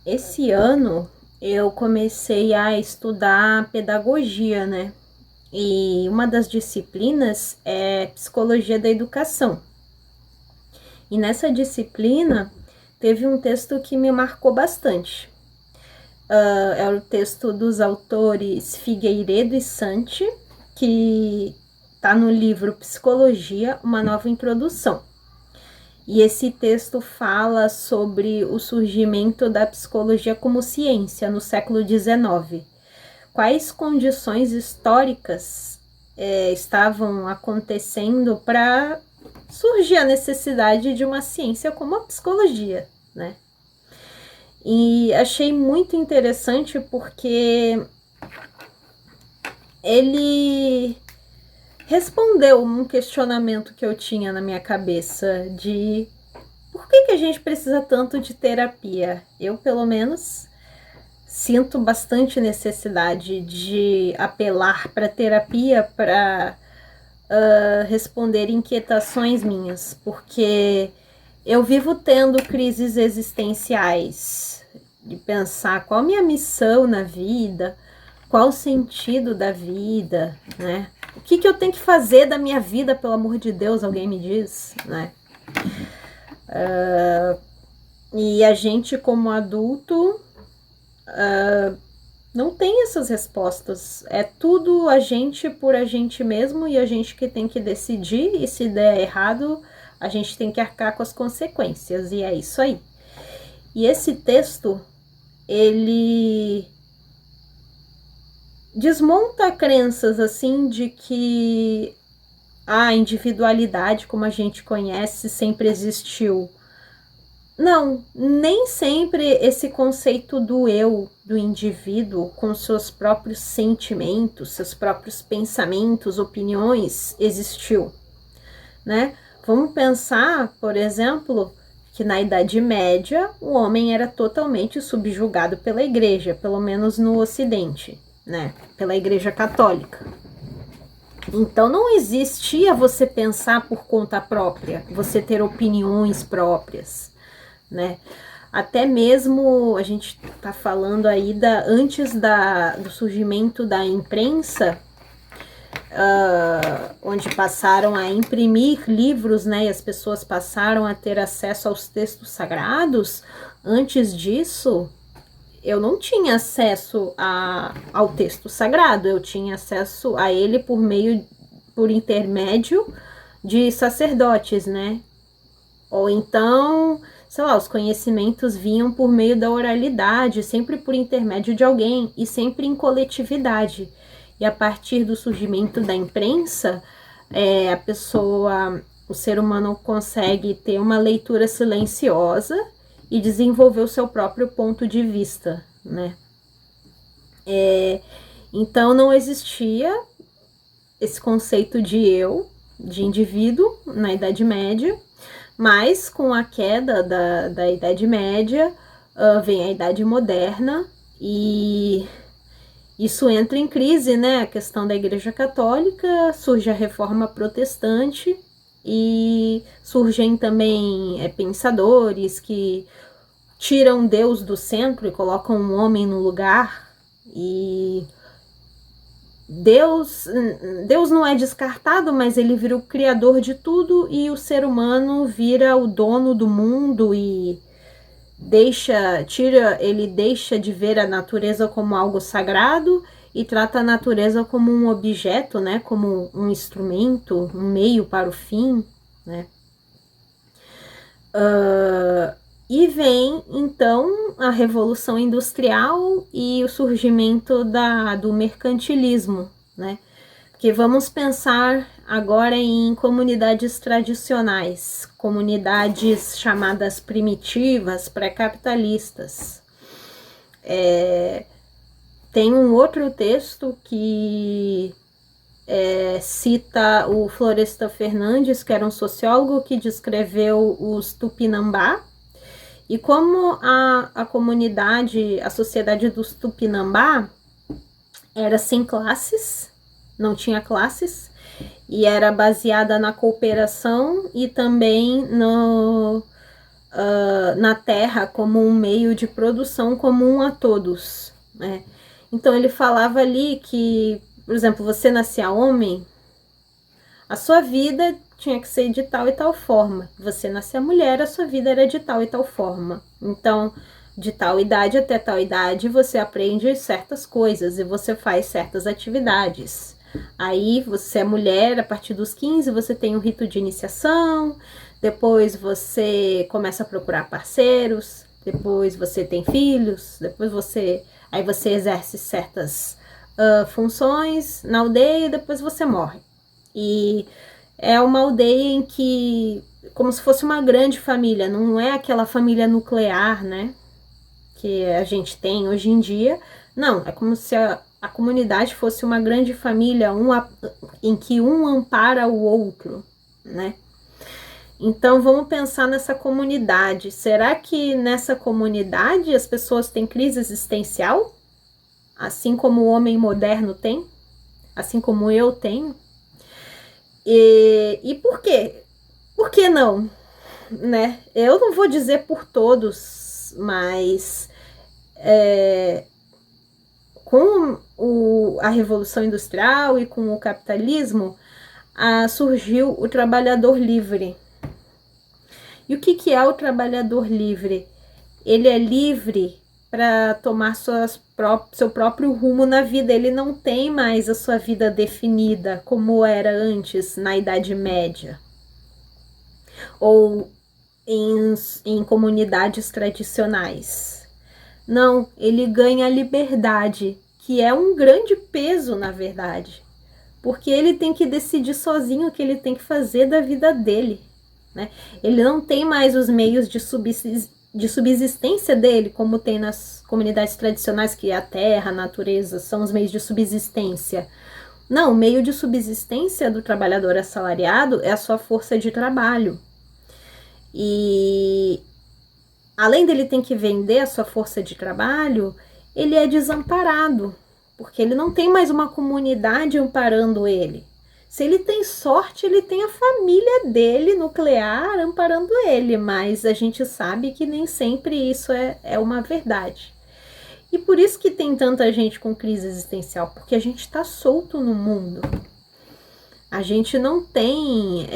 Esse ano eu comecei a estudar pedagogia, né? E uma das disciplinas é psicologia da educação. E nessa disciplina teve um texto que me marcou bastante. É o texto dos autores Figueiredo e Santi, que está no livro Psicologia, uma nova introdução. E esse texto fala sobre o surgimento da psicologia como ciência no século XIX. Quais condições históricas estavam acontecendo para surgir a necessidade de uma ciência como a psicologia, né? E achei muito interessante porque ele respondeu um questionamento que eu tinha na minha cabeça de por que a gente precisa tanto de terapia? Eu, pelo menos, sinto bastante necessidade de apelar para terapia para responder inquietações minhas, porque eu vivo tendo crises existenciais, de pensar qual a minha missão na vida, qual o sentido da vida, né? O que eu tenho que fazer da minha vida, pelo amor de Deus, alguém me diz, né? E a gente, como adulto, não tem essas respostas. É tudo a gente por a gente mesmo e a gente que tem que decidir. E se der errado, a gente tem que arcar com as consequências. E é isso aí. E esse texto, ele desmonta crenças assim de que a individualidade como a gente conhece sempre existiu. Não, nem sempre esse conceito do eu, do indivíduo, com seus próprios sentimentos, seus próprios pensamentos, opiniões, existiu, né? Vamos pensar, por exemplo, que na Idade Média o homem era totalmente subjugado pela igreja, pelo menos no Ocidente, né? Pela Igreja Católica. Então não existia você pensar por conta própria, você ter opiniões próprias, né? Até mesmo a gente está falando aí antes do surgimento da imprensa, onde passaram a imprimir livros, né? E as pessoas passaram a ter acesso aos textos sagrados. Antes disso, eu não tinha acesso ao texto sagrado, eu tinha acesso a ele por intermédio de sacerdotes, né? Ou então, sei lá, os conhecimentos vinham por meio da oralidade, sempre por intermédio de alguém e sempre em coletividade. E a partir do surgimento da imprensa, o ser humano consegue ter uma leitura silenciosa e desenvolver o seu próprio ponto de vista, né? Então não existia esse conceito de eu, de indivíduo, na Idade Média, mas com a queda da Idade Média, vem a Idade Moderna e isso entra em crise, né? A questão da Igreja Católica, surge a Reforma Protestante e surgem também pensadores que tiram Deus do centro e colocam um homem no lugar. E Deus não é descartado, mas ele vira o criador de tudo e o ser humano vira o dono do mundo e ele deixa de ver a natureza como algo sagrado e trata a natureza como um objeto, né, como um instrumento, um meio para o fim, né? E vem então a Revolução Industrial e o surgimento do mercantilismo, né? Porque vamos pensar agora em comunidades tradicionais, comunidades chamadas primitivas, pré-capitalistas. Tem um outro texto que cita o Florestan Fernandes, que era um sociólogo que descreveu os Tupinambá, e como a comunidade, a sociedade dos Tupinambá era sem classes, não tinha classes, e era baseada na cooperação e também na Terra como um meio de produção comum a todos, né? Então ele falava ali que, por exemplo, você nascia homem, a sua vida tinha que ser de tal e tal forma. Você nascia mulher, a sua vida era de tal e tal forma. Então, de tal idade até tal idade, você aprende certas coisas e você faz certas atividades. Aí você é mulher, a partir dos 15 você tem um rito de iniciação, depois você começa a procurar parceiros, depois você tem filhos, depois aí você exerce certas funções na aldeia e depois você morre. E é uma aldeia em que, como se fosse uma grande família, não é aquela família nuclear, né, que a gente tem hoje em dia. Não, é como se a comunidade fosse uma grande família, em que um ampara o outro, né? Então vamos pensar nessa comunidade. Será que nessa comunidade as pessoas têm crise existencial? Assim como o homem moderno tem? Assim como eu tenho? E por quê? Por que não? Né? Eu não vou dizer por todos, mas com a Revolução Industrial e com o capitalismo, surgiu o trabalhador livre. E o que é o trabalhador livre? Ele é livre para tomar seu próprio rumo na vida. Ele não tem mais a sua vida definida como era antes, na Idade Média. Ou em comunidades tradicionais. Não, ele ganha a liberdade, que é um grande peso, na verdade. Porque ele tem que decidir sozinho o que ele tem que fazer da vida dele, né? Ele não tem mais os meios de subsistência dele, como tem nas comunidades tradicionais, que a terra, a natureza são os meios de subsistência. Não, o meio de subsistência do trabalhador assalariado é a sua força de trabalho. E além dele ter que vender a sua força de trabalho, ele é desamparado, porque ele não tem mais uma comunidade amparando ele. Se ele tem sorte, ele tem a família dele nuclear amparando ele, mas a gente sabe que nem sempre isso é uma verdade. E por isso que tem tanta gente com crise existencial, porque a gente está solto no mundo. A gente não tem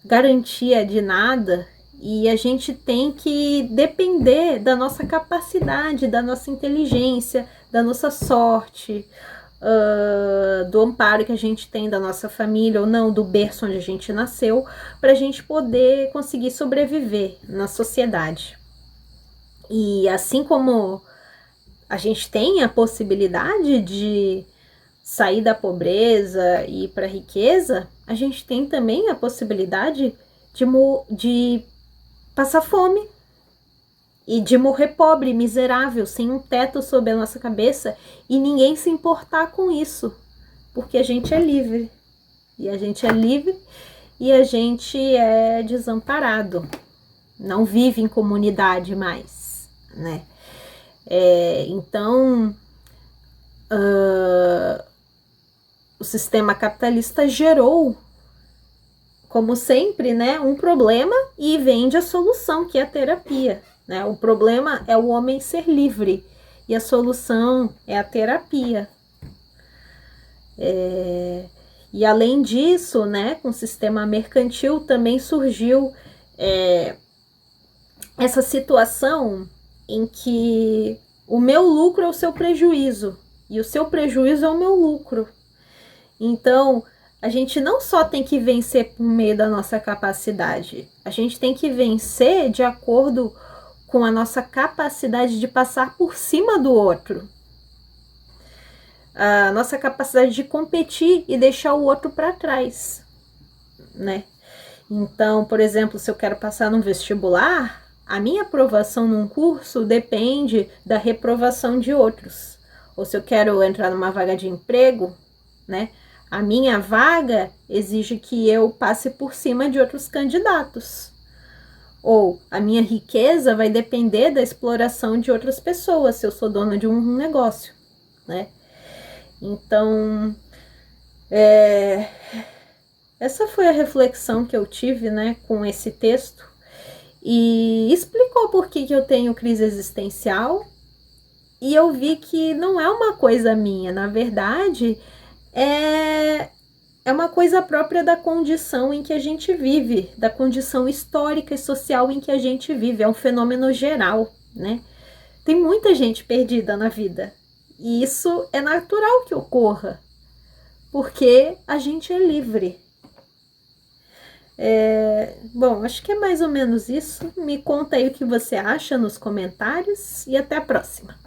garantia de nada e a gente tem que depender da nossa capacidade, da nossa inteligência, da nossa sorte, do amparo que a gente tem da nossa família ou não, do berço onde a gente nasceu, para a gente poder conseguir sobreviver na sociedade. E assim como a gente tem a possibilidade de sair da pobreza e ir para a riqueza, a gente tem também a possibilidade de passar fome e de morrer pobre, miserável, sem um teto sobre a nossa cabeça e ninguém se importar com isso, porque a gente é livre. E a gente é livre e a gente é desamparado, não vive em comunidade mais, né? Então, o sistema capitalista gerou, como sempre, né, um problema e vende a solução, que é a terapia, né? O problema é o homem ser livre e a solução é a terapia. E além disso, né, com o sistema mercantil também surgiu essa situação em que o meu lucro é o seu prejuízo e o seu prejuízo é o meu lucro. Então, a gente não só tem que vencer por meio da nossa capacidade, a gente tem que vencer de acordo com a nossa capacidade de passar por cima do outro. A nossa capacidade de competir e deixar o outro para trás, né? Então, por exemplo, se eu quero passar num vestibular, a minha aprovação num curso depende da reprovação de outros. Ou se eu quero entrar numa vaga de emprego, né? A minha vaga exige que eu passe por cima de outros candidatos. Ou a minha riqueza vai depender da exploração de outras pessoas, se eu sou dona de um negócio, né? Então, essa foi a reflexão que eu tive, né, com esse texto. e explicou por que eu tenho crise existencial. E eu vi que não é uma coisa minha, na verdade, é uma coisa própria da condição em que a gente vive, da condição histórica e social em que a gente vive, é um fenômeno geral, né? Tem muita gente perdida na vida, e isso é natural que ocorra, porque a gente é livre. Bom, acho que é mais ou menos isso. Me conta aí o que você acha nos comentários e até a próxima.